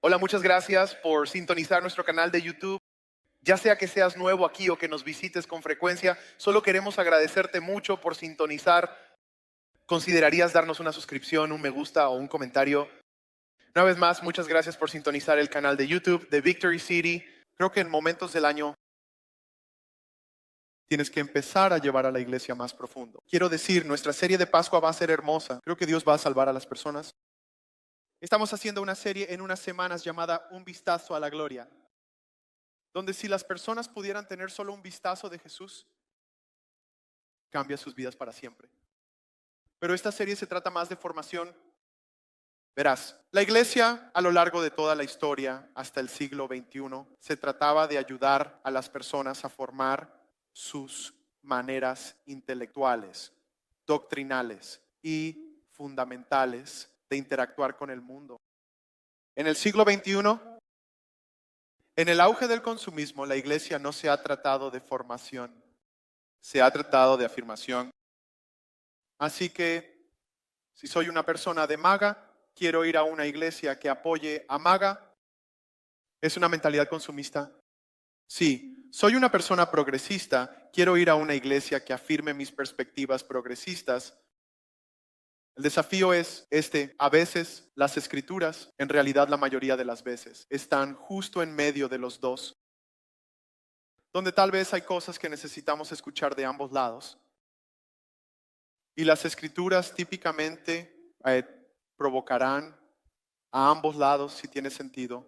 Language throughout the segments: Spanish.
Hola, muchas gracias por sintonizar nuestro canal de YouTube. Ya sea que seas nuevo aquí o que nos visites con frecuencia, solo queremos agradecerte mucho por sintonizar. ¿Considerarías darnos una suscripción, un me gusta o un comentario? Una vez más, muchas gracias por sintonizar el canal de YouTube de Victory City. Creo que en momentos del año tienes que empezar a llevar a la iglesia más profundo. Quiero decir, nuestra serie de Pascua va a ser hermosa. Creo que Dios va a salvar a las personas. Estamos haciendo una serie en unas semanas llamada Un vistazo a la gloria, donde si las personas pudieran tener solo un vistazo de Jesús, cambia sus vidas para siempre. Pero esta serie se trata más de formación. Verás, la iglesia a lo largo de toda la historia, hasta el siglo XXI, se trataba de ayudar a las personas a formar sus maneras intelectuales, doctrinales y fundamentales de interactuar con el mundo. En el siglo XXI, en el auge del consumismo, la iglesia no se ha tratado de formación, se ha tratado de afirmación. Así que, si soy una persona de maga, quiero ir a una iglesia que apoye a maga. ¿Es una mentalidad consumista? Sí. Soy una persona progresista, quiero ir a una iglesia que afirme mis perspectivas progresistas. El desafío es este: a veces las escrituras, en realidad la mayoría de las veces, están justo en medio de los dos, donde tal vez hay cosas que necesitamos escuchar de ambos lados. Y las escrituras típicamente provocarán a ambos lados si tiene sentido.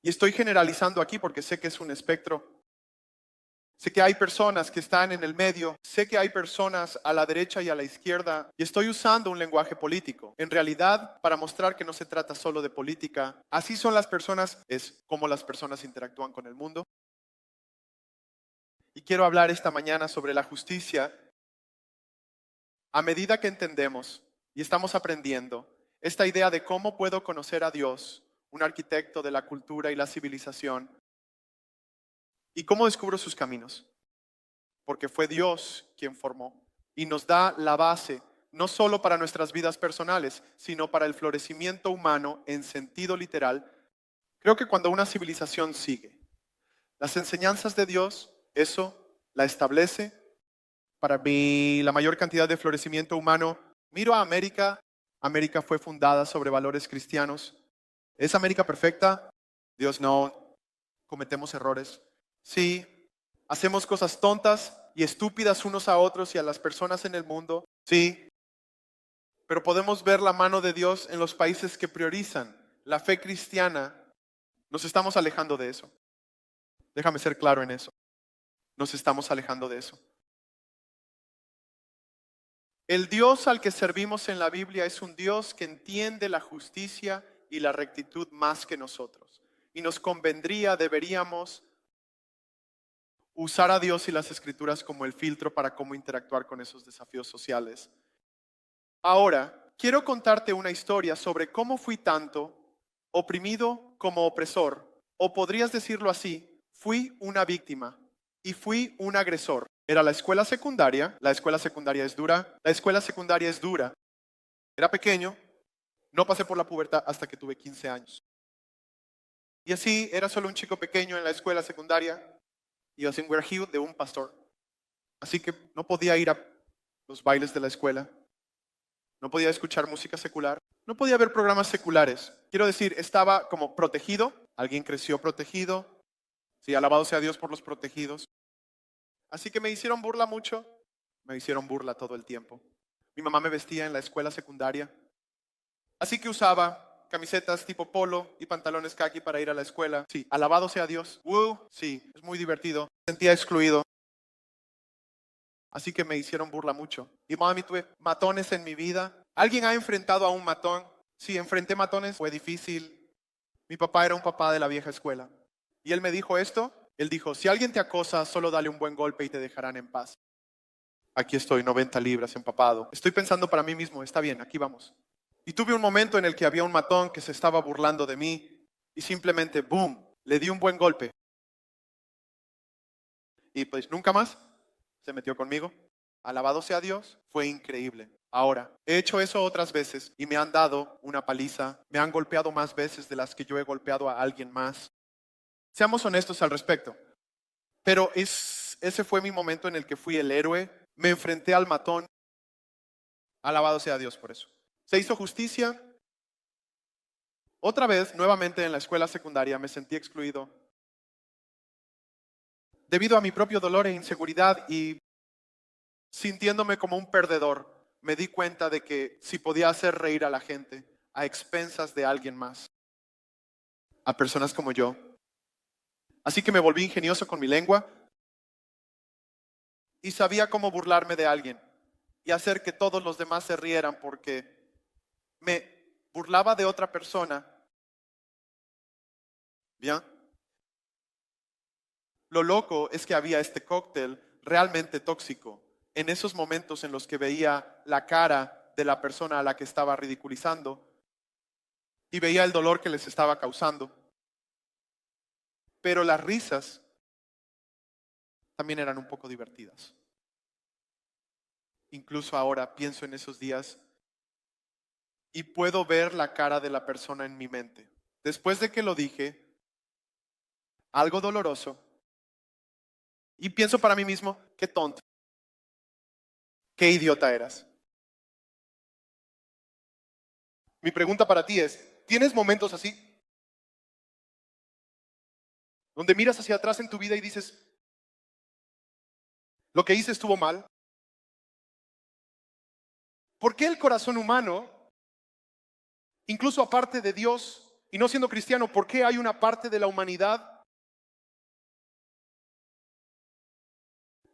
Y estoy generalizando aquí porque sé que es un espectro. Sé que hay personas que están en el medio, sé que hay personas a la derecha y a la izquierda, y estoy usando un lenguaje político. En realidad, para mostrar que no se trata solo de política, así son las personas, es como las personas interactúan con el mundo. Y quiero hablar esta mañana sobre la justicia. A medida que entendemos y estamos aprendiendo esta idea de cómo puedo conocer a Dios, un arquitecto de la cultura y la civilización, y cómo descubro sus caminos, porque fue Dios quien formó y nos da la base no solo para nuestras vidas personales, sino para el florecimiento humano en sentido literal. Creo que cuando una civilización sigue las enseñanzas de Dios, eso la establece para mí la mayor cantidad de florecimiento humano. Miro a América. América fue fundada sobre valores cristianos. ¿Es América perfecta? Dios no. Cometemos errores. Sí. Hacemos cosas tontas y estúpidas unos a otros y a las personas en el mundo. Sí. Pero podemos ver la mano de Dios en los países que priorizan la fe cristiana. Nos estamos alejando de eso. Déjame ser claro en eso. Nos estamos alejando de eso. El Dios al que servimos en la Biblia es un Dios que entiende la justicia y la rectitud más que nosotros. Y nos convendría, deberíamos usar a Dios y las Escrituras como el filtro para cómo interactuar con esos desafíos sociales. Ahora, quiero contarte una historia sobre cómo fui tanto oprimido como opresor, o podrías decirlo así, fui una víctima y fui un agresor. Era la escuela secundaria es dura, la escuela secundaria es dura. Era pequeño, no pasé por la pubertad hasta que tuve 15 años. Y así era solo un chico pequeño en la escuela secundaria y yo en Hill de un pastor. Así que no podía ir a los bailes de la escuela, no podía escuchar música secular, no podía ver programas seculares. Quiero decir, estaba como protegido, alguien creció protegido. Sí, alabado sea Dios por los protegidos. Así que me hicieron burla mucho, me hicieron burla todo el tiempo. Mi mamá me vestía en la escuela secundaria. Así que usaba camisetas tipo polo y pantalones khaki para ir a la escuela. Sí, alabado sea Dios. Sí, es muy divertido. Me sentía excluido. Así que me hicieron burla mucho. Y mami, tuve matones en mi vida. ¿Alguien ha enfrentado a un matón? Sí, enfrenté matones. Fue difícil. Mi papá era un papá de la vieja escuela. Y él me dijo esto. Él dijo, si alguien te acosa, solo dale un buen golpe y te dejarán en paz. Aquí estoy, 90 libras, empapado. Estoy pensando para mí mismo, está bien, aquí vamos. Y tuve un momento en el que había un matón que se estaba burlando de mí y simplemente, boom, le di un buen golpe. Y pues nunca más se metió conmigo. Alabado sea Dios, fue increíble. Ahora, he hecho eso otras veces y me han dado una paliza, me han golpeado más veces de las que yo he golpeado a alguien más. Seamos honestos al respecto. Pero ese fue mi momento en el que fui el héroe, me enfrenté al matón. Alabado sea Dios por eso. Se hizo justicia. Otra vez, nuevamente en la escuela secundaria, me sentí excluido debido a mi propio dolor e inseguridad y sintiéndome como un perdedor. Me di cuenta de que si podía hacer reír a la gente a expensas de alguien más, a personas como yo. Así que me volví ingenioso con mi lengua y sabía cómo burlarme de alguien y hacer que todos los demás se rieran porque me burlaba de otra persona. ¿Bien? Lo loco es que había este cóctel realmente tóxico en esos momentos en los que veía la cara de la persona a la que estaba ridiculizando y veía el dolor que les estaba causando. Pero las risas también eran un poco divertidas. Incluso ahora pienso en esos días y puedo ver la cara de la persona en mi mente. Después de que lo dije, algo doloroso, y pienso para mí mismo, qué tonto, qué idiota eras. Mi pregunta para ti es, ¿tienes momentos así? Donde miras hacia atrás en tu vida y dices, lo que hice estuvo mal. ¿Por qué el corazón humano, incluso aparte de Dios y no siendo cristiano, por qué hay una parte de la humanidad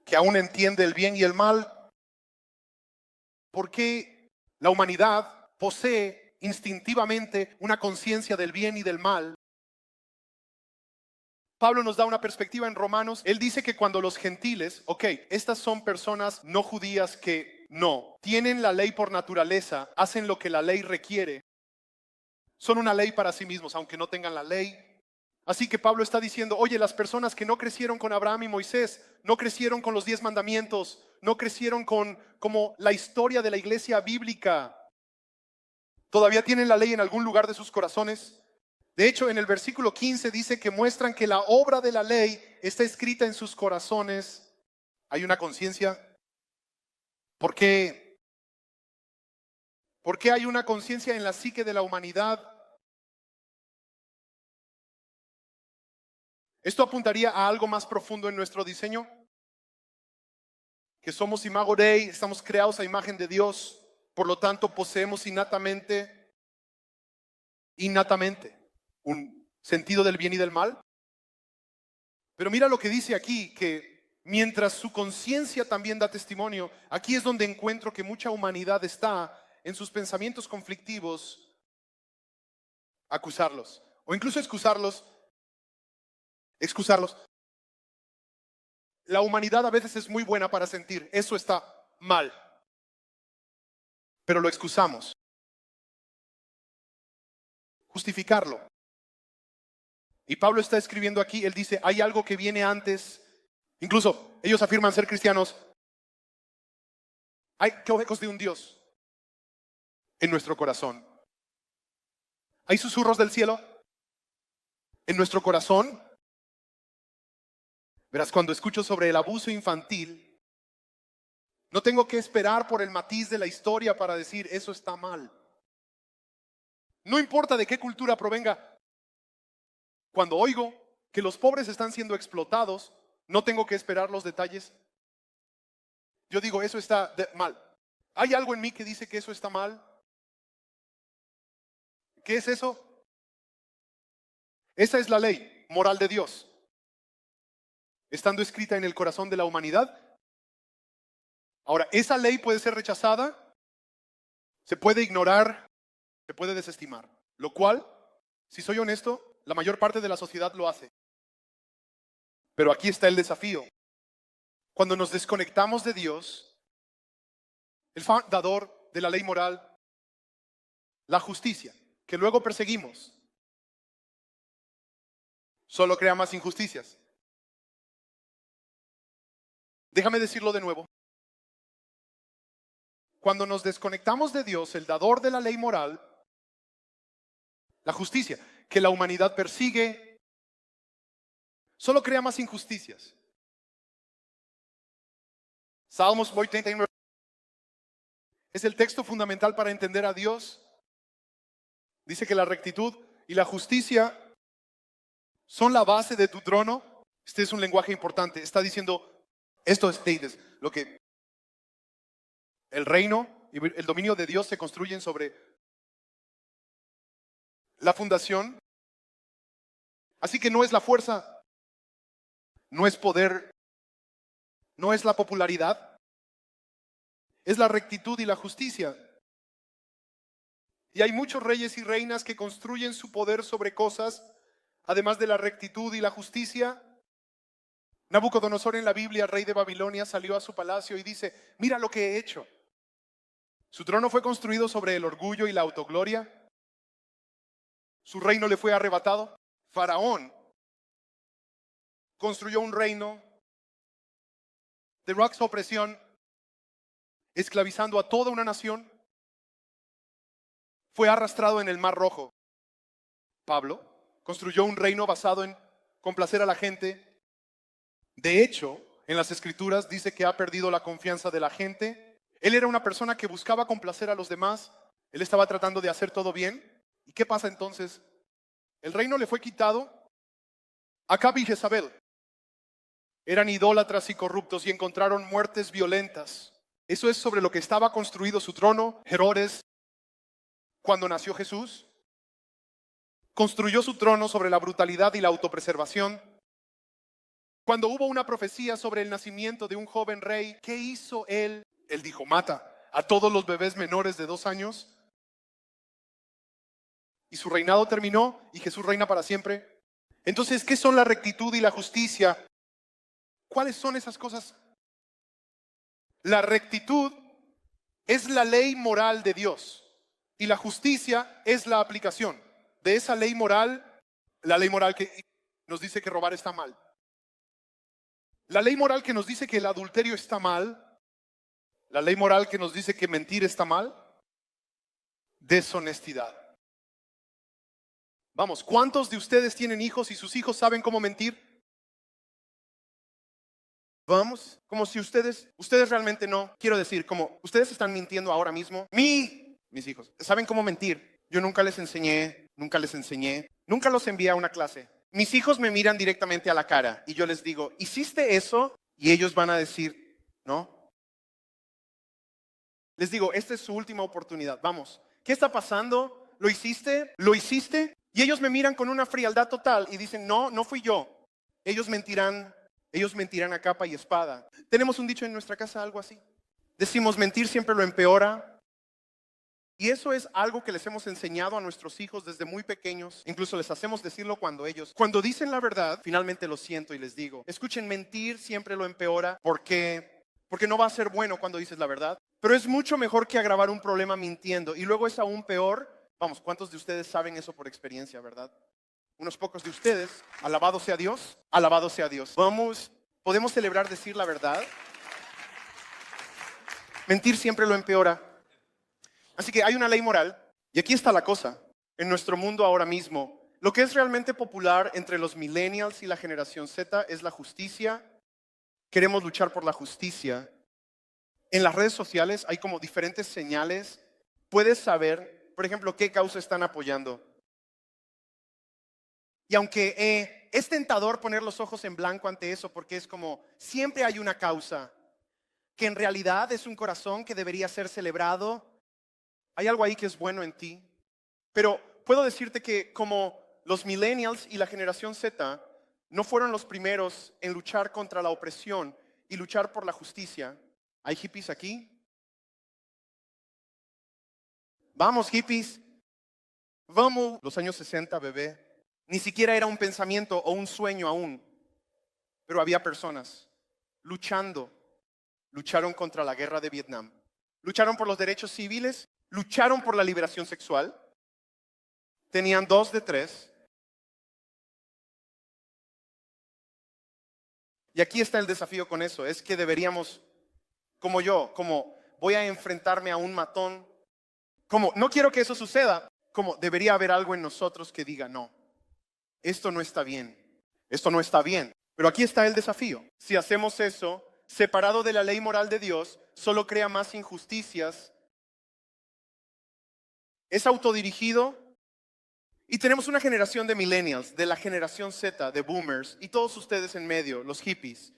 que aún entiende el bien y el mal? ¿Por qué la humanidad posee instintivamente una conciencia del bien y del mal? Pablo nos da una perspectiva en Romanos. Él dice que cuando los gentiles, estas son personas no judías que no tienen la ley por naturaleza, hacen lo que la ley requiere, son una ley para sí mismos, aunque no tengan la ley. Así que Pablo está diciendo, oye, las personas que no crecieron con Abraham y Moisés, no crecieron con los 10 mandamientos, no crecieron con como la historia de la iglesia bíblica, todavía tienen la ley en algún lugar de sus corazones. De hecho, en el versículo 15 dice que muestran que la obra de la ley está escrita en sus corazones. Hay una conciencia. ¿Por qué? ¿Por qué hay una conciencia en la psique de la humanidad? Esto apuntaría a algo más profundo en nuestro diseño, que somos imago Dei, estamos creados a imagen de Dios, por lo tanto poseemos innatamente un sentido del bien y del mal. Pero mira lo que dice aquí, que mientras su conciencia también da testimonio, aquí es donde encuentro que mucha humanidad está en sus pensamientos conflictivos, acusarlos, o incluso excusarlos. La humanidad a veces es muy buena para sentir, eso está mal, pero lo excusamos, justificarlo. Y Pablo está escribiendo aquí, él dice, hay algo que viene antes, incluso ellos afirman ser cristianos, hay que ojos de un Dios en nuestro corazón. Hay susurros del cielo en nuestro corazón. Verás, cuando escucho sobre el abuso infantil, no tengo que esperar por el matiz de la historia para decir eso está mal. No importa de qué cultura provenga. Cuando oigo que los pobres están siendo explotados, no tengo que esperar los detalles. Yo digo, eso está mal. ¿Hay algo en mí que dice que eso está mal? ¿Qué es eso? Esa es la ley moral de Dios, estando escrita en el corazón de la humanidad. Ahora, esa ley puede ser rechazada, se puede ignorar, se puede desestimar. Lo cual, si soy honesto, la mayor parte de la sociedad lo hace. Pero aquí está el desafío. Cuando nos desconectamos de Dios, el dador de la ley moral, la justicia, que luego perseguimos, solo crea más injusticias. Déjame decirlo de nuevo. Cuando nos desconectamos de Dios, el dador de la ley moral, la justicia que la humanidad persigue, solo crea más injusticias. Salmos 89 es el texto fundamental para entender a Dios. Dice que la rectitud y la justicia son la base de tu trono. Este es un lenguaje importante. Está diciendo, esto es lo que el reino y el dominio de Dios se construyen sobre la fundación. Así que no es la fuerza, no es poder, no es la popularidad, es la rectitud y la justicia. Y hay muchos reyes y reinas que construyen su poder sobre cosas, además de la rectitud y la justicia. Nabucodonosor en la Biblia, rey de Babilonia, salió a su palacio y dice, mira lo que he hecho. Su trono fue construido sobre el orgullo y la autogloria. Su reino le fue arrebatado. Faraón construyó un reino de opresión, esclavizando a toda una nación. Fue arrastrado en el Mar Rojo. Pablo construyó un reino basado en complacer a la gente. De hecho, en las Escrituras dice que ha perdido la confianza de la gente. Él era una persona que buscaba complacer a los demás. Él estaba tratando de hacer todo bien. ¿Y qué pasa entonces? El reino le fue quitado. Acab y Jezabel eran idólatras y corruptos y encontraron muertes violentas. Eso es sobre lo que estaba construido su trono. Herodes, cuando nació Jesús, construyó su trono sobre la brutalidad y la autopreservación. Cuando hubo una profecía sobre el nacimiento de un joven rey, ¿qué hizo él? Él dijo, mata a todos los bebés menores de 2 años. Y su reinado terminó y Jesús reina para siempre. Entonces, ¿qué son la rectitud y la justicia? ¿Cuáles son esas cosas? La rectitud es la ley moral de Dios y la justicia es la aplicación de esa ley moral, la ley moral que nos dice que robar está mal. La ley moral que nos dice que el adulterio está mal, la ley moral que nos dice que mentir está mal, deshonestidad. Vamos, ¿cuántos de ustedes tienen hijos y sus hijos saben cómo mentir? Vamos, como si ustedes realmente no, quiero decir, como ustedes están mintiendo ahora mismo. Mis hijos, ¿saben cómo mentir? Yo nunca les enseñé, nunca los envié a una clase. Mis hijos me miran directamente a la cara y yo les digo, ¿hiciste eso? Y ellos van a decir, no. Les digo, esta es su última oportunidad, vamos. ¿Qué está pasando? ¿Lo hiciste? ¿Lo hiciste? Y ellos me miran con una frialdad total y dicen, no, no fui yo. Ellos mentirán a capa y espada. Tenemos un dicho en nuestra casa, algo así. Decimos, mentir siempre lo empeora. Y eso es algo que les hemos enseñado a nuestros hijos desde muy pequeños. Incluso les hacemos decirlo cuando dicen la verdad, finalmente lo siento y les digo, escuchen, mentir siempre lo empeora porque no va a ser bueno cuando dices la verdad. Pero es mucho mejor que agravar un problema mintiendo. Y luego es aún peor. Vamos, ¿cuántos de ustedes saben eso por experiencia, verdad? Unos pocos de ustedes. Alabado sea Dios. Alabado sea Dios. Vamos, ¿podemos celebrar decir la verdad? Mentir siempre lo empeora. Así que hay una ley moral. Y aquí está la cosa. En nuestro mundo ahora mismo, lo que es realmente popular entre los millennials y la generación Z es la justicia. Queremos luchar por la justicia. En las redes sociales hay como diferentes señales. Puedes saber, por ejemplo, qué causa están apoyando. Y aunque es tentador poner los ojos en blanco ante eso, porque es como, siempre hay una causa, que en realidad es un corazón que debería ser celebrado. Hay algo ahí que es bueno en ti. Pero puedo decirte que como los millennials y la generación Z no fueron los primeros en luchar contra la opresión y luchar por la justicia. ¿Hay hippies aquí? Vamos, hippies. Vamos. Los años 60, bebé. Ni siquiera era un pensamiento o un sueño aún. Pero había personas luchando. Lucharon contra la guerra de Vietnam. Lucharon por los derechos civiles. Lucharon por la liberación sexual. Tenían 2 de 3. Y aquí está el desafío con eso. Es que deberíamos, como voy a enfrentarme a un matón. Como, no quiero que eso suceda. Como, debería haber algo en nosotros que diga, no, esto no está bien, esto no está bien. Pero aquí está el desafío. Si hacemos eso, separado de la ley moral de Dios, solo crea más injusticias. Es autodirigido. Y tenemos una generación de millennials, de la generación Z, de boomers, y todos ustedes en medio, los hippies.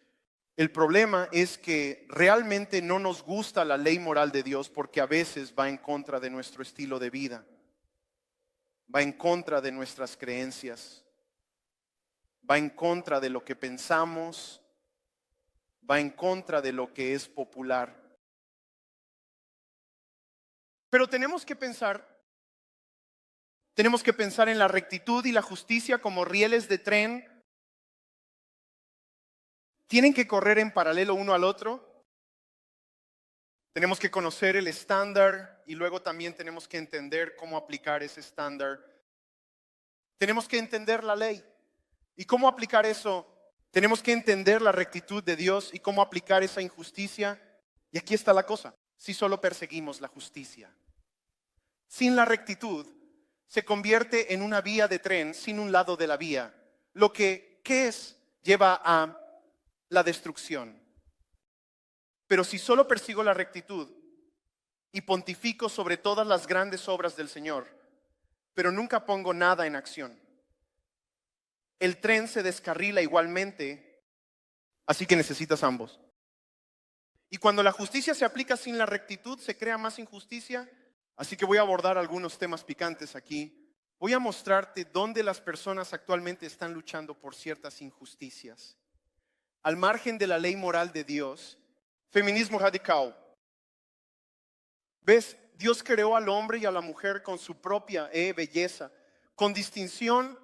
El problema es que realmente no nos gusta la ley moral de Dios porque a veces va en contra de nuestro estilo de vida, va en contra de nuestras creencias, va en contra de lo que pensamos, va en contra de lo que es popular. Pero tenemos que pensar en la rectitud y la justicia como rieles de tren. Tienen que correr en paralelo uno al otro. Tenemos que conocer el estándar y luego también tenemos que entender cómo aplicar ese estándar. Tenemos que entender la ley. ¿Y cómo aplicar eso? Tenemos que entender la rectitud de Dios y cómo aplicar esa injusticia. Y aquí está la cosa. Si solo perseguimos la justicia. Sin la rectitud, se convierte en una vía de tren sin un lado de la vía. Lo que, ¿qué es? Lleva a la destrucción. Pero si solo persigo la rectitud y pontifico sobre todas las grandes obras del Señor, pero nunca pongo nada en acción, el tren se descarrila igualmente, así que necesitas ambos. Y cuando la justicia se aplica sin la rectitud, se crea más injusticia. Así que voy a abordar algunos temas picantes aquí. Voy a mostrarte dónde las personas actualmente están luchando por ciertas injusticias. Al margen de la ley moral de Dios, feminismo radical. ¿Ves? Dios creó al hombre y a la mujer con su propia belleza, con distinción.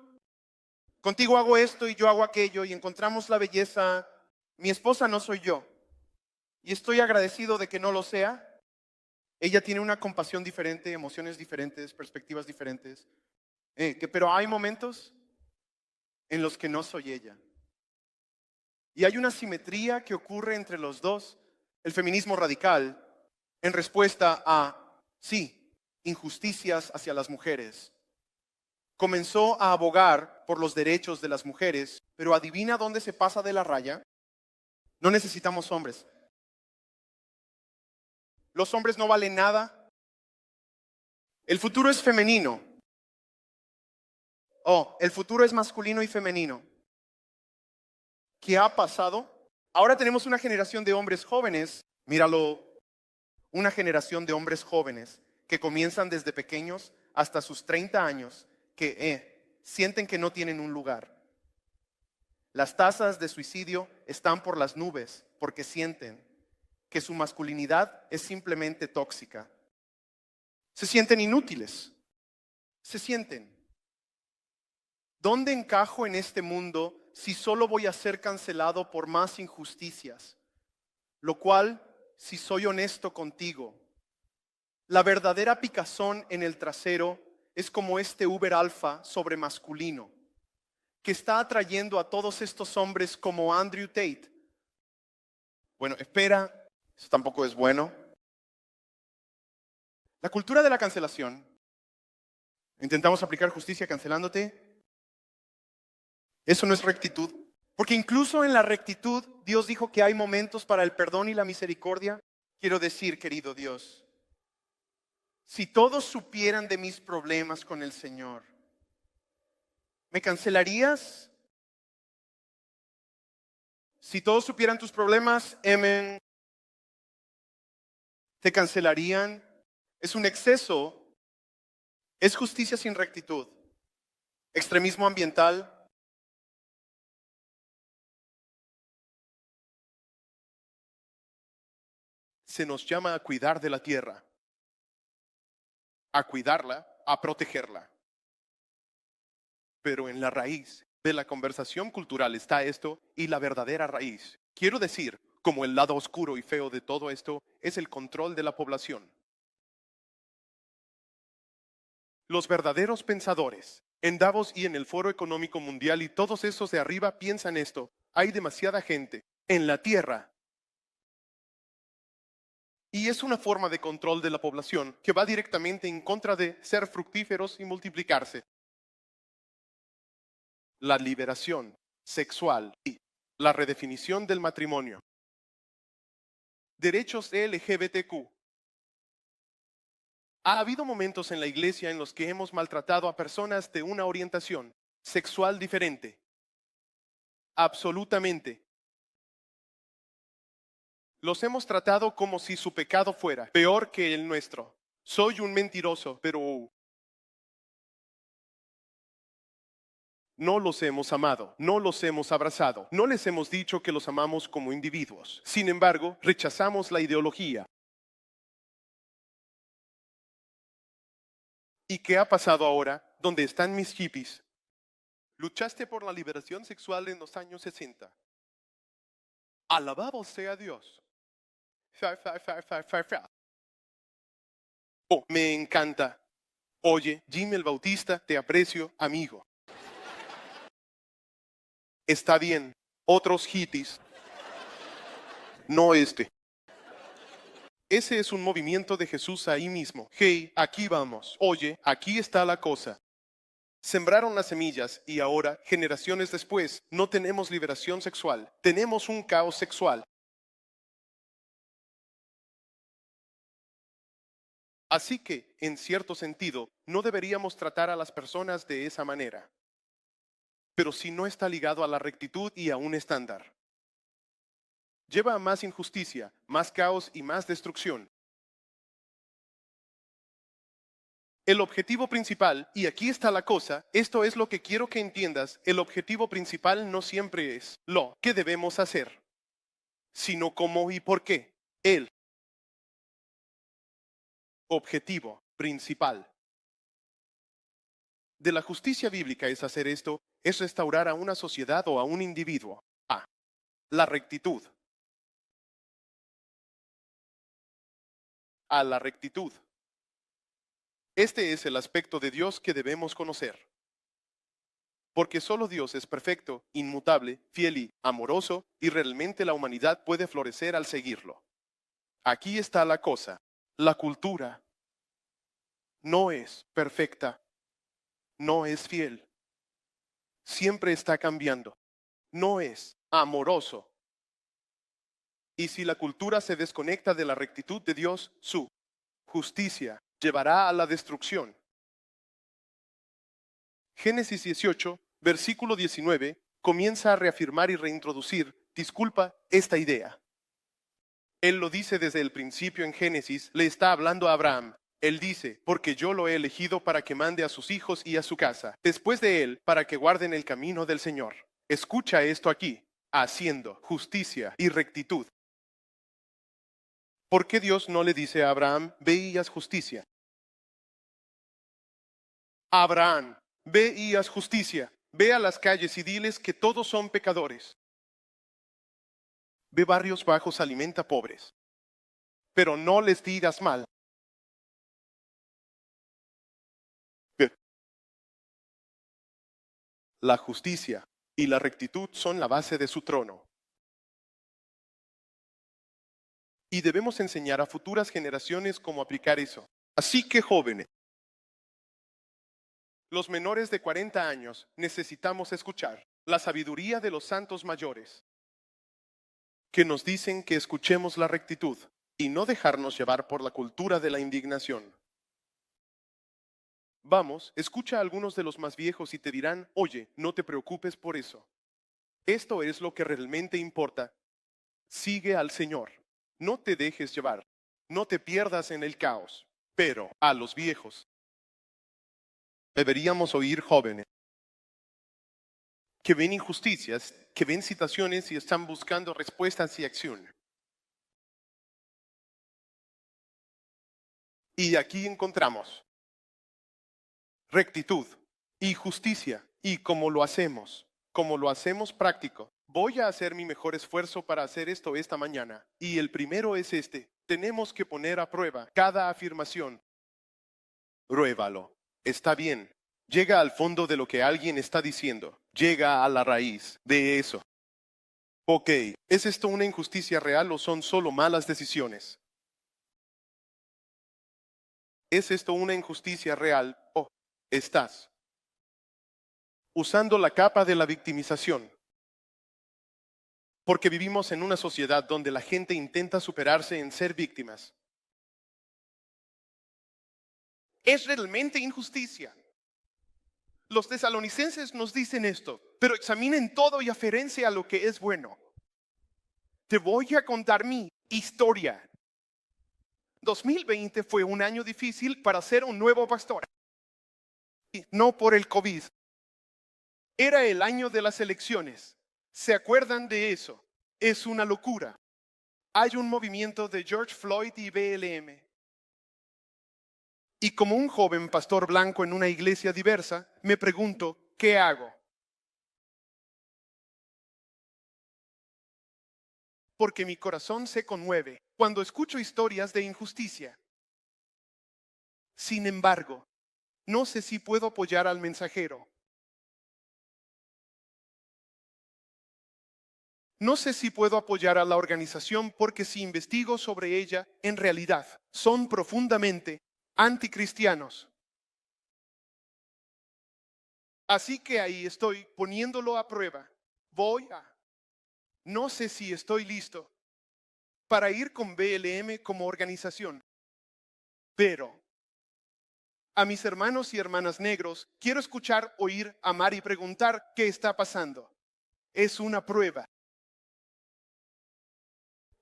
Contigo hago esto y yo hago aquello y encontramos la belleza. Mi esposa no soy yo. Y estoy agradecido de que no lo sea. Ella tiene una compasión diferente, emociones diferentes, perspectivas diferentes. Pero hay momentos en los que no soy ella. Y hay una simetría que ocurre entre los dos. El feminismo radical, en respuesta a, sí, injusticias hacia las mujeres, comenzó a abogar por los derechos de las mujeres, pero adivina dónde se pasa de la raya. No necesitamos hombres. Los hombres no valen nada. El futuro es femenino. El futuro es masculino y femenino. ¿Qué ha pasado? Ahora tenemos una generación de hombres jóvenes, míralo, una generación de hombres jóvenes que comienzan desde pequeños hasta sus 30 años, que sienten que no tienen un lugar. Las tasas de suicidio están por las nubes porque sienten que su masculinidad es simplemente tóxica. Se sienten inútiles. Se sienten. ¿Dónde encajo en este mundo si solo voy a ser cancelado por más injusticias? Lo cual, si soy honesto contigo, la verdadera picazón en el trasero es como este Uber Alfa sobre masculino, que está atrayendo a todos estos hombres como Andrew Tate. Bueno, espera, eso tampoco es bueno. La cultura de la cancelación. Intentamos aplicar justicia cancelándote. Eso no es rectitud. Porque incluso en la rectitud, Dios dijo que hay momentos para el perdón y la misericordia. Quiero decir, querido Dios, si todos supieran de mis problemas con el Señor, ¿me cancelarías? Si todos supieran tus problemas, amén, ¿te cancelarían? Es un exceso. Es justicia sin rectitud. Extremismo ambiental. Se nos llama a cuidar de la tierra, a cuidarla, a protegerla. Pero en la raíz de la conversación cultural está esto y la verdadera raíz. Quiero decir, como el lado oscuro y feo de todo esto es el control de la población. Los verdaderos pensadores en Davos y en el Foro Económico Mundial y todos esos de arriba piensan esto. Hay demasiada gente en la tierra Y es una forma de control de la población que va directamente en contra de ser fructíferos y multiplicarse. La liberación sexual y la redefinición del matrimonio. Derechos LGBTQ. Ha habido momentos en la iglesia en los que hemos maltratado a personas de una orientación sexual diferente. Absolutamente. Los hemos tratado como si su pecado fuera peor que el nuestro. Soy un mentiroso, pero no los hemos amado, no los hemos abrazado, no les hemos dicho que los amamos como individuos. Sin embargo, rechazamos la ideología. ¿Y qué ha pasado ahora? ¿Dónde están mis hippies? Luchaste por la liberación sexual en los años 60. Alabado sea Dios. Oh, me encanta. Oye, Jimmy el Bautista, te aprecio, amigo. Está bien. Otros hippies. No este. Ese es un movimiento de Jesús ahí mismo. Hey, aquí vamos. Oye, aquí está la cosa. Sembraron las semillas y ahora, generaciones después, no tenemos liberación sexual. Tenemos un caos sexual. Así que, en cierto sentido, no deberíamos tratar a las personas de esa manera. Pero si no está ligado a la rectitud y a un estándar, lleva a más injusticia, más caos y más destrucción. El objetivo principal, y aquí está la cosa, esto es lo que quiero que entiendas, el objetivo principal no siempre es lo que debemos hacer, sino cómo y por qué. El objetivo principal de la justicia bíblica es hacer esto, es restaurar a una sociedad o a un individuo. A. La rectitud. A la rectitud. Este es el aspecto de Dios que debemos conocer. Porque solo Dios es perfecto, inmutable, fiel y amoroso, y realmente la humanidad puede florecer al seguirlo. Aquí está la cosa. La cultura no es perfecta, no es fiel. Siempre está cambiando. No es amoroso. Y si la cultura se desconecta de la rectitud de Dios, su justicia llevará a la destrucción. Génesis 18, versículo 19, comienza a reafirmar y reintroducir, disculpa, esta idea. Él lo dice desde el principio en Génesis, le está hablando a Abraham. Él dice, porque yo lo he elegido para que mande a sus hijos y a su casa, después de él, para que guarden el camino del Señor. Escucha esto aquí, haciendo justicia y rectitud. ¿Por qué Dios no le dice a Abraham, ve y haz justicia? Abraham, ve y haz justicia. Ve a las calles y diles que todos son pecadores. Ve barrios bajos, alimenta pobres. Pero no les digas mal. La justicia y la rectitud son la base de su trono. Y debemos enseñar a futuras generaciones cómo aplicar eso. Así que jóvenes, los menores de 40 años necesitamos escuchar la sabiduría de los santos mayores, que nos dicen que escuchemos la rectitud y no dejarnos llevar por la cultura de la indignación. Vamos, escucha a algunos de los más viejos y te dirán, oye, no te preocupes por eso. Esto es lo que realmente importa. Sigue al Señor. No te dejes llevar. No te pierdas en el caos. Pero a los viejos deberíamos oír jóvenes que ven injusticias, que ven situaciones y están buscando respuestas y acción. Y aquí encontramos rectitud y justicia. ¿Y cómo lo hacemos? ¿Cómo lo hacemos práctico? Voy a hacer mi mejor esfuerzo para hacer esto esta mañana. Y el primero es este. Tenemos que poner a prueba cada afirmación. Pruébalo. Está bien. Llega al fondo de lo que alguien está diciendo. Llega a la raíz de eso. Ok, ¿es esto una injusticia real o son solo malas decisiones? ¿Es esto una injusticia real o estás usando la capa de la victimización? Porque vivimos en una sociedad donde la gente intenta superarse en ser víctimas. Es realmente injusticia. Los tesalonicenses nos dicen esto, pero examinen todo y aferense a lo que es bueno. Te voy a contar mi historia. 2020 fue un año difícil para ser un nuevo pastor. No por el COVID. Era el año de las elecciones. ¿Se acuerdan de eso? Es una locura. Hay un movimiento de George Floyd y BLM. Y como un joven pastor blanco en una iglesia diversa, me pregunto, ¿qué hago? Porque mi corazón se conmueve cuando escucho historias de injusticia. Sin embargo, no sé si puedo apoyar al mensajero. No sé si puedo apoyar a la organización porque si investigo sobre ella, en realidad son profundamente anticristianos. Así que ahí estoy poniéndolo a prueba. No sé si estoy listo para ir con BLM como organización, pero a mis hermanos y hermanas negros quiero escuchar, oír, amar y preguntar qué está pasando. Es una prueba.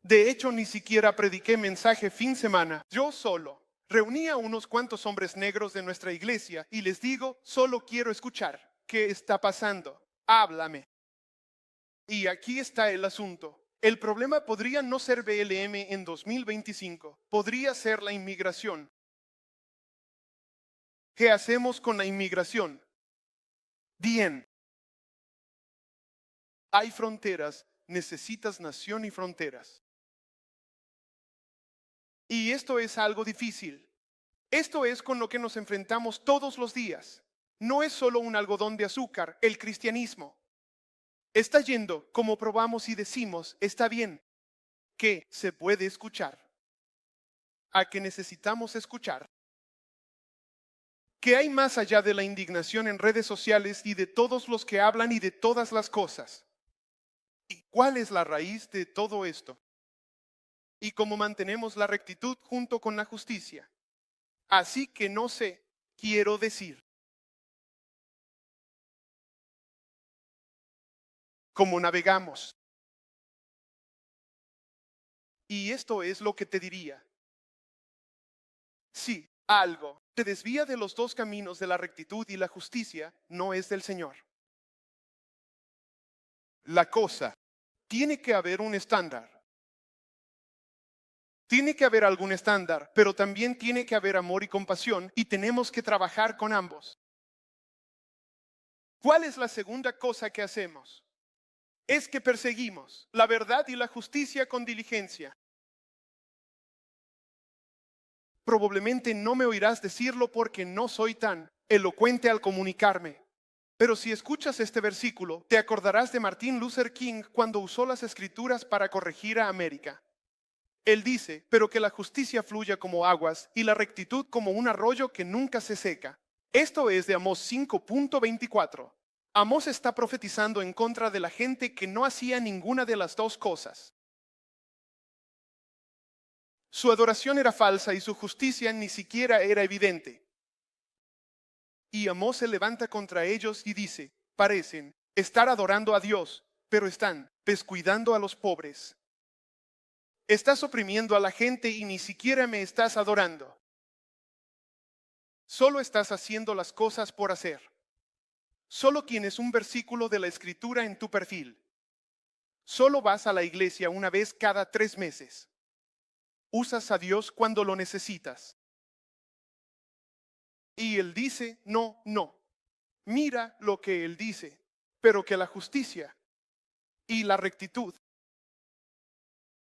De hecho, ni siquiera prediqué mensaje fin semana, yo solo. Reuní a unos cuantos hombres negros de nuestra iglesia y les digo, solo quiero escuchar. ¿Qué está pasando? Háblame. Y aquí está el asunto. El problema podría no ser BLM en 2025, podría ser la inmigración. ¿Qué hacemos con la inmigración? Bien. Hay fronteras, necesitas nación y fronteras. Y esto es algo difícil. Esto es con lo que nos enfrentamos todos los días. No es solo un algodón de azúcar, el cristianismo. Está yendo, como probamos y decimos, está bien, que se puede escuchar, a que necesitamos escuchar, que hay más allá de la indignación en redes sociales y de todos los que hablan y de todas las cosas. ¿Y cuál es la raíz de todo esto? Y cómo mantenemos la rectitud junto con la justicia. Así que no sé, quiero decir, cómo navegamos. Y esto es lo que te diría. Si algo te desvía de los dos caminos de la rectitud y la justicia, no es del Señor. La cosa, tiene que haber un estándar. Tiene que haber algún estándar, pero también tiene que haber amor y compasión y tenemos que trabajar con ambos. ¿Cuál es la segunda cosa que hacemos? Es que perseguimos la verdad y la justicia con diligencia. Probablemente no me oirás decirlo porque no soy tan elocuente al comunicarme. Pero si escuchas este versículo, te acordarás de Martin Luther King cuando usó las escrituras para corregir a América. Él dice, pero que la justicia fluya como aguas y la rectitud como un arroyo que nunca se seca. Esto es de Amós 5:24. Amós está profetizando en contra de la gente que no hacía ninguna de las dos cosas. Su adoración era falsa y su justicia ni siquiera era evidente. Y Amós se levanta contra ellos y dice, parecen estar adorando a Dios, pero están descuidando a los pobres. Estás oprimiendo a la gente y ni siquiera me estás adorando. Solo estás haciendo las cosas por hacer. Solo tienes un versículo de la Escritura en tu perfil. Solo vas a la iglesia una vez cada 3 meses. Usas a Dios cuando lo necesitas. Y Él dice, no, no. Mira lo que Él dice, pero que la justicia y la rectitud,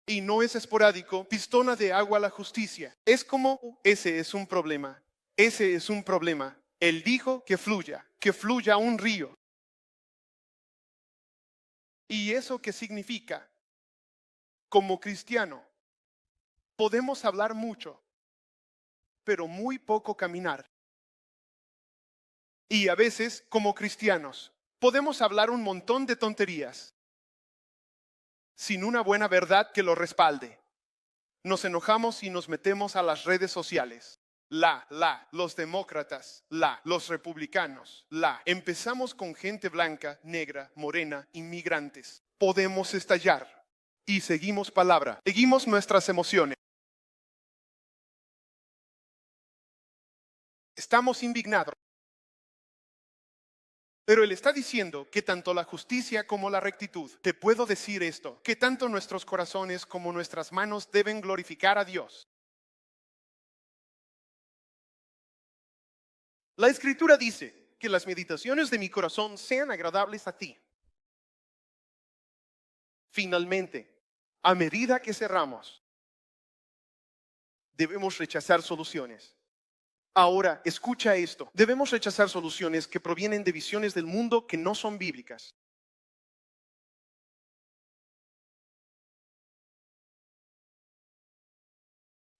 y no es esporádico, pistona de agua a la justicia. Es como, ese es un problema. Ese es un problema. Él dijo que fluya un río. ¿Y eso qué significa? Como cristiano, podemos hablar mucho, pero muy poco caminar. Y a veces, como cristianos, podemos hablar un montón de tonterías sin una buena verdad que lo respalde. Nos enojamos y nos metemos a las redes sociales. Los demócratas, los republicanos, Empezamos con gente blanca, negra, morena, inmigrantes. Podemos estallar. Y seguimos palabra, seguimos nuestras emociones. Estamos indignados. Pero Él está diciendo que tanto la justicia como la rectitud, te puedo decir esto, que tanto nuestros corazones como nuestras manos deben glorificar a Dios. La Escritura dice que las meditaciones de mi corazón sean agradables a ti. Finalmente, a medida que cerramos, debemos rechazar soluciones. Ahora, escucha esto. Debemos rechazar soluciones que provienen de visiones del mundo que no son bíblicas.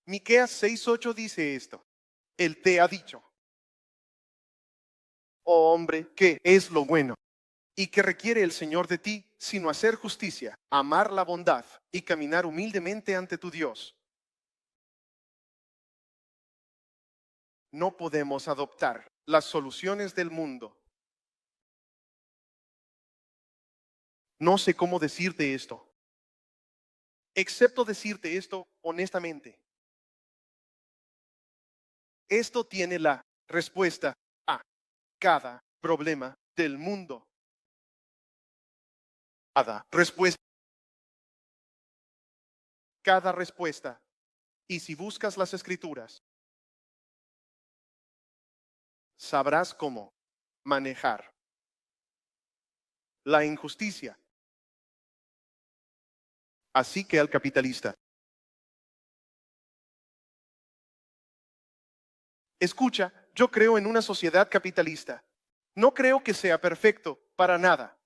Miqueas 6:8 dice esto. Él te ha dicho, oh hombre, ¿qué es lo bueno? ¿Y qué requiere el Señor de ti, sino hacer justicia, amar la bondad y caminar humildemente ante tu Dios? No podemos adoptar las soluciones del mundo. No sé cómo decirte esto, excepto decirte esto honestamente. Esto tiene la respuesta a cada problema del mundo. Cada respuesta. Y si buscas las Escrituras, sabrás cómo manejar la injusticia. Así que al capitalista, escucha, yo creo en una sociedad capitalista. No creo que sea perfecto, para nada.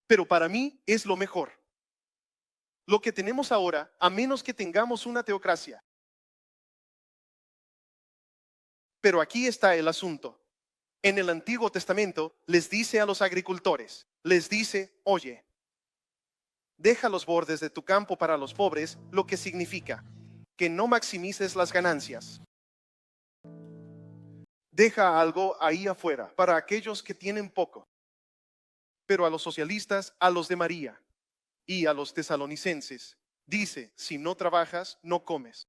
Pero para mí es lo mejor. Lo que tenemos ahora, a menos que tengamos una teocracia. Pero aquí está el asunto. En el Antiguo Testamento les dice a los agricultores, les dice, oye, deja los bordes de tu campo para los pobres, lo que significa que no maximices las ganancias. Deja algo ahí afuera para aquellos que tienen poco. Pero a los socialistas, a los de María y a los tesalonicenses, dice, si no trabajas, no comes.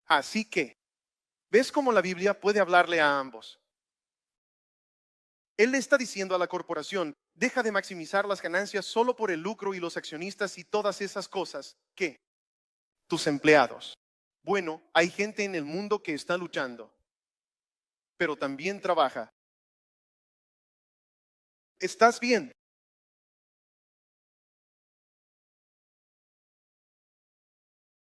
Así que, ¿ves cómo la Biblia puede hablarle a ambos? Él le está diciendo a la corporación, deja de maximizar las ganancias solo por el lucro y los accionistas y todas esas cosas. ¿Qué? Tus empleados. Bueno, hay gente en el mundo que está luchando, pero también trabaja. ¿Estás bien?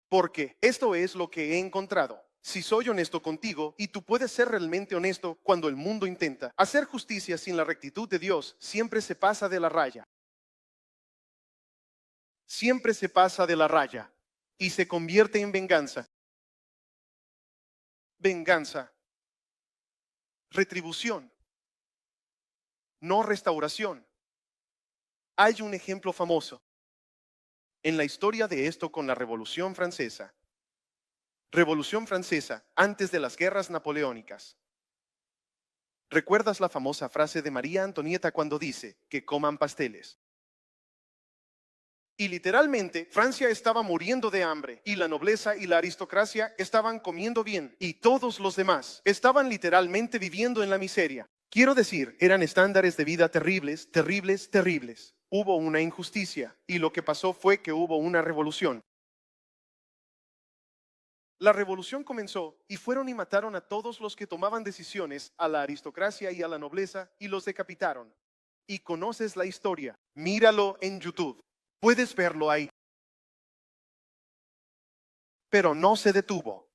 Porque esto es lo que he encontrado. Si soy honesto contigo, y tú puedes ser realmente honesto cuando el mundo intenta hacer justicia sin la rectitud de Dios, siempre se pasa de la raya. Siempre se pasa de la raya y se convierte en venganza. Venganza. Retribución. No restauración. Hay un ejemplo famoso en la historia de esto con la Revolución Francesa. Revolución Francesa, antes de las guerras napoleónicas. ¿Recuerdas la famosa frase de María Antonieta cuando dice que coman pasteles? Y literalmente, Francia estaba muriendo de hambre y la nobleza y la aristocracia estaban comiendo bien y todos los demás estaban literalmente viviendo en la miseria. Quiero decir, eran estándares de vida terribles, terribles, terribles. Hubo una injusticia y lo que pasó fue que hubo una revolución. La revolución comenzó y fueron y mataron a todos los que tomaban decisiones, a la aristocracia y a la nobleza, y los decapitaron. Y conoces la historia, míralo en YouTube, puedes verlo ahí. Pero no se detuvo.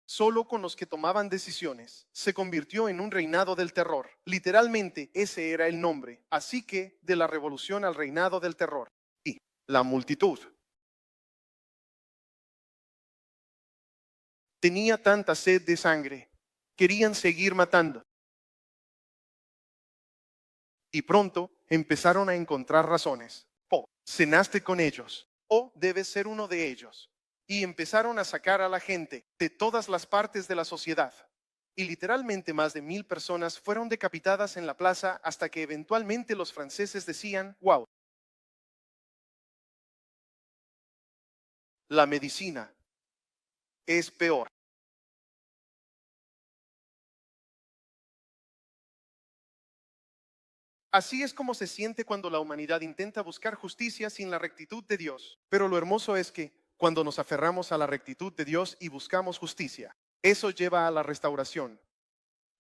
Solo con los que tomaban decisiones. Se convirtió en un reinado del terror. Literalmente ese era el nombre. Así que de la revolución al reinado del terror. Y la multitud tenía tanta sed de sangre. Querían seguir matando. Y pronto empezaron a encontrar razones. Oh, cenaste con ellos. O debes ser uno de ellos. Y empezaron a sacar a la gente de todas las partes de la sociedad. Y literalmente más de 1000 personas fueron decapitadas en la plaza hasta que eventualmente los franceses decían, wow, la medicina es peor. Así es como se siente cuando la humanidad intenta buscar justicia sin la rectitud de Dios. Pero lo hermoso es que cuando nos aferramos a la rectitud de Dios y buscamos justicia, eso lleva a la restauración.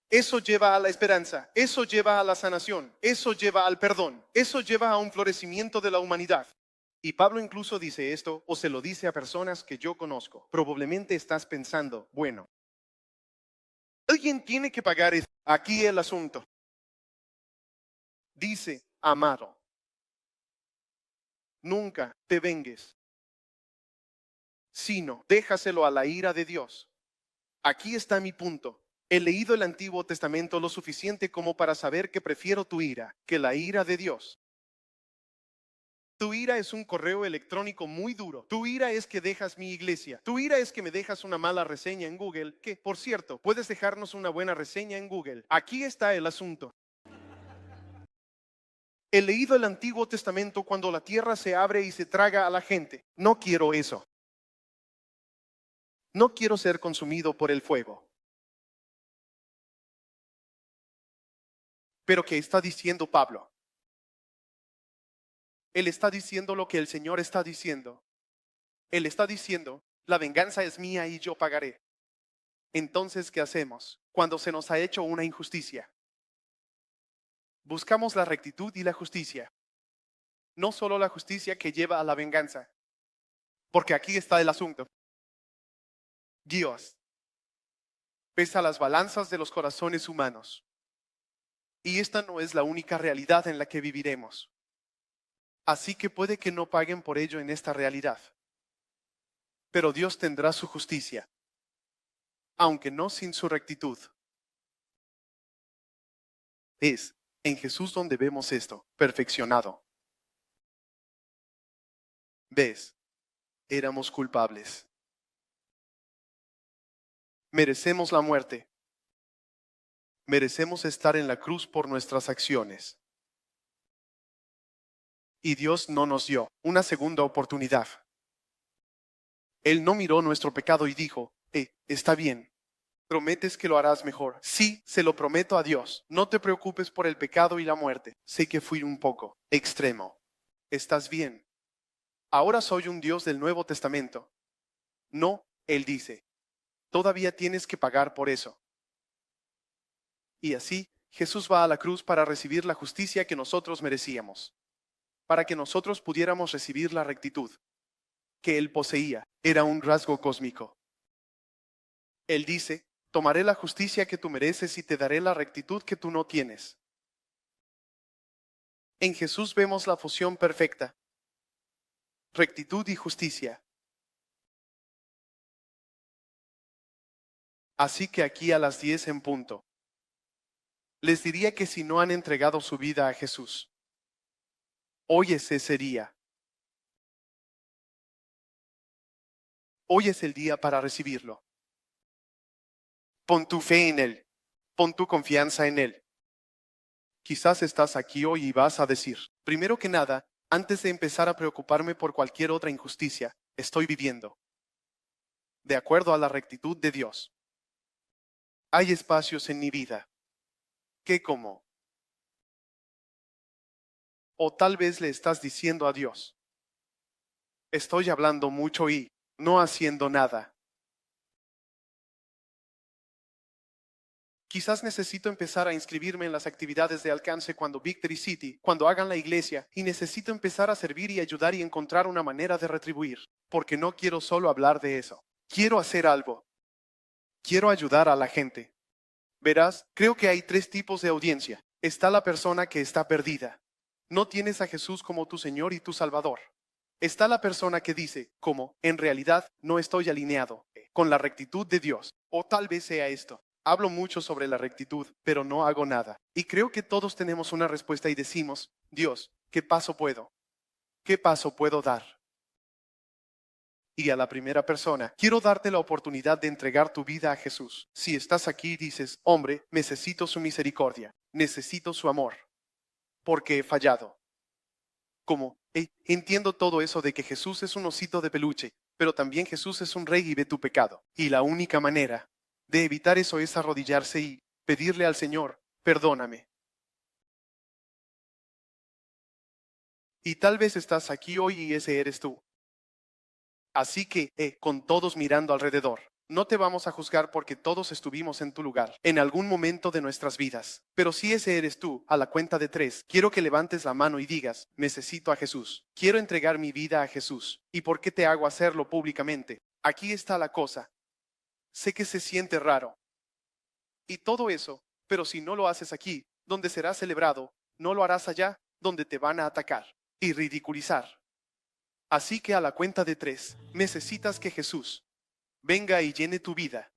Eso lleva a la esperanza, eso lleva a la sanación, eso lleva al perdón, eso lleva a un florecimiento de la humanidad. Y Pablo incluso dice esto, o se lo dice a personas que yo conozco. Probablemente estás pensando, bueno, alguien tiene que pagar esto. Aquí el asunto. Dice, amado, nunca te vengues, sino déjaselo a la ira de Dios. Aquí está mi punto. He leído el Antiguo Testamento lo suficiente como para saber que prefiero tu ira que la ira de Dios. Tu ira es un correo electrónico muy duro. Tu ira es que dejas mi iglesia. Tu ira es que me dejas una mala reseña en Google, que, por cierto, puedes dejarnos una buena reseña en Google. Aquí está el asunto. He leído el Antiguo Testamento cuando la tierra se abre y se traga a la gente. No quiero eso. No quiero ser consumido por el fuego. Pero ¿qué está diciendo Pablo? Él está diciendo lo que el Señor está diciendo. Él está diciendo, la venganza es mía y yo pagaré. Entonces, ¿qué hacemos cuando se nos ha hecho una injusticia? Buscamos la rectitud y la justicia. No solo la justicia que lleva a la venganza. Porque aquí está el asunto. Dios pesa las balanzas de los corazones humanos. Y esta no es la única realidad en la que viviremos. Así que puede que no paguen por ello en esta realidad. Pero Dios tendrá su justicia, aunque no sin su rectitud. Es en Jesús donde vemos esto, perfeccionado. ¿Ves? Éramos culpables. Merecemos la muerte. Merecemos estar en la cruz por nuestras acciones. Y Dios no nos dio una segunda oportunidad. Él no miró nuestro pecado y dijo, está bien. ¿Prometes que lo harás mejor? Sí, se lo prometo a Dios. No te preocupes por el pecado y la muerte. Sé que fui un poco extremo. ¿Estás bien? Ahora soy un Dios del Nuevo Testamento. No, Él dice, todavía tienes que pagar por eso. Y así, Jesús va a la cruz para recibir la justicia que nosotros merecíamos, para que nosotros pudiéramos recibir la rectitud que Él poseía. Era un rasgo cósmico. Él dice, tomaré la justicia que tú mereces y te daré la rectitud que tú no tienes. En Jesús vemos la fusión perfecta. Rectitud y justicia. Así que aquí a las 10 en punto, les diría que si no han entregado su vida a Jesús, hoy es ese día. Hoy es el día para recibirlo. Pon tu fe en Él. Pon tu confianza en Él. Quizás estás aquí hoy y vas a decir, primero que nada, antes de empezar a preocuparme por cualquier otra injusticia, estoy viviendo de acuerdo a la rectitud de Dios. Hay espacios en mi vida que como. O tal vez le estás diciendo a Dios, estoy hablando mucho y no haciendo nada. Quizás necesito empezar a inscribirme en las actividades de alcance cuando Victory City, cuando hagan la iglesia, y necesito empezar a servir y ayudar y encontrar una manera de retribuir, porque no quiero solo hablar de eso. Quiero hacer algo. Quiero ayudar a la gente. Verás, creo que hay 3 tipos de audiencia. Está la persona que está perdida. No tienes a Jesús como tu Señor y tu Salvador. Está la persona que dice, como, en realidad no estoy alineado con la rectitud de Dios. O tal vez sea esto. Hablo mucho sobre la rectitud, pero no hago nada. Y creo que todos tenemos una respuesta y decimos, Dios, ¿qué paso puedo? ¿Qué paso puedo dar? Y a la primera persona, quiero darte la oportunidad de entregar tu vida a Jesús. Si estás aquí y dices, hombre, necesito su misericordia, necesito su amor, porque he fallado. Como, entiendo todo eso de que Jesús es un osito de peluche, pero también Jesús es un rey y ve tu pecado. Y la única manera de evitar eso es arrodillarse y pedirle al Señor, perdóname. Y tal vez estás aquí hoy y ese eres tú. Así que, con todos mirando alrededor, no te vamos a juzgar porque todos estuvimos en tu lugar en algún momento de nuestras vidas. Pero si ese eres tú, a la cuenta de 3, quiero que levantes la mano y digas, necesito a Jesús. Quiero entregar mi vida a Jesús. ¿Y por qué te hago hacerlo públicamente? Aquí está la cosa. Sé que se siente raro. Y todo eso, pero si no lo haces aquí, donde será celebrado, no lo harás allá, donde te van a atacar y ridiculizar. Así que a la cuenta de 3, necesitas que Jesús venga y llene tu vida.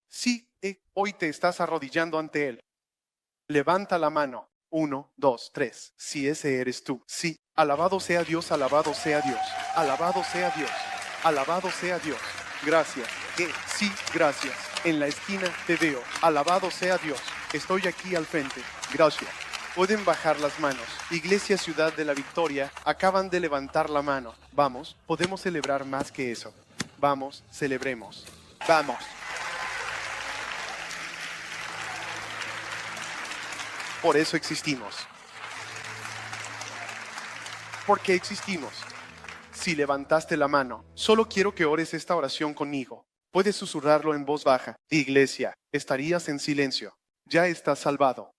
Sí, hoy te estás arrodillando ante Él. Levanta la mano. 1, 2, 3. Si ese eres tú. Sí. Alabado sea Dios, alabado sea Dios. Alabado sea Dios. Alabado sea Dios. Gracias. Sí, gracias. En la esquina te veo. Alabado sea Dios. Estoy aquí al frente. Gracias. Pueden bajar las manos. Iglesia Ciudad de la Victoria acaban de levantar la mano. Vamos, podemos celebrar más que eso. Vamos, celebremos. Vamos. Por eso existimos. ¿Por qué existimos? Si levantaste la mano, solo quiero que ores esta oración conmigo. Puedes susurrarlo en voz baja. Iglesia, estarías en silencio. Ya estás salvado.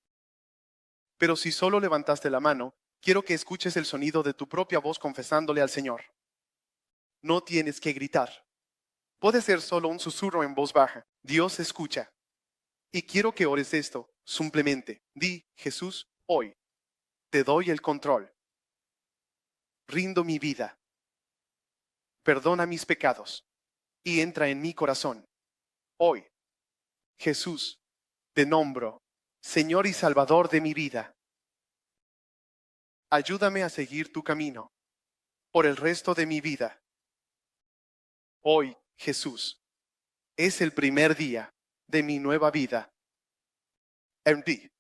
Pero si solo levantaste la mano, quiero que escuches el sonido de tu propia voz confesándole al Señor. No tienes que gritar. Puede ser solo un susurro en voz baja. Dios escucha. Y quiero que ores esto, simplemente. Di, Jesús, hoy te doy el control. Rindo mi vida. Perdona mis pecados y entra en mi corazón. Hoy, Jesús, te nombro Señor y Salvador de mi vida. Ayúdame a seguir tu camino por el resto de mi vida. Hoy, Jesús, es el primer día de mi nueva vida. MD.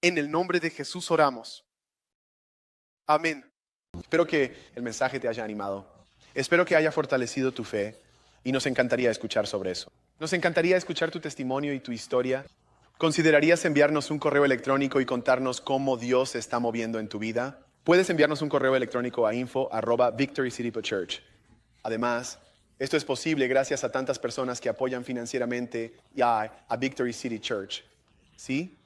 En el nombre de Jesús oramos. Amén. Espero que el mensaje te haya animado. Espero que haya fortalecido tu fe y nos encantaría escuchar sobre eso. Nos encantaría escuchar tu testimonio y tu historia. ¿Considerarías enviarnos un correo electrónico y contarnos cómo Dios se está moviendo en tu vida? Puedes enviarnos un correo electrónico a info@victorycity.church. Además, esto es posible gracias a tantas personas que apoyan financieramente a Victory City Church. ¿Sí?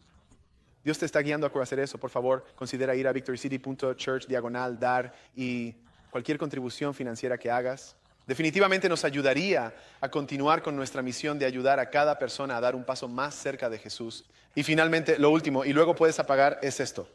Dios te está guiando a hacer eso. Por favor, considera ir a victorycity.church/dar y cualquier contribución financiera que hagas definitivamente nos ayudaría a continuar con nuestra misión de ayudar a cada persona a dar un paso más cerca de Jesús. Y finalmente, lo último, y luego puedes apagar, es esto.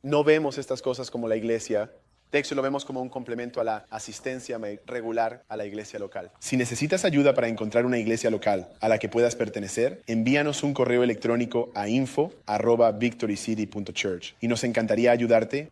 No vemos estas cosas como la iglesia. De hecho, lo vemos como un complemento a la asistencia regular a la iglesia local. Si necesitas ayuda para encontrar una iglesia local a la que puedas pertenecer, envíanos un correo electrónico a info@victorycity.church y nos encantaría ayudarte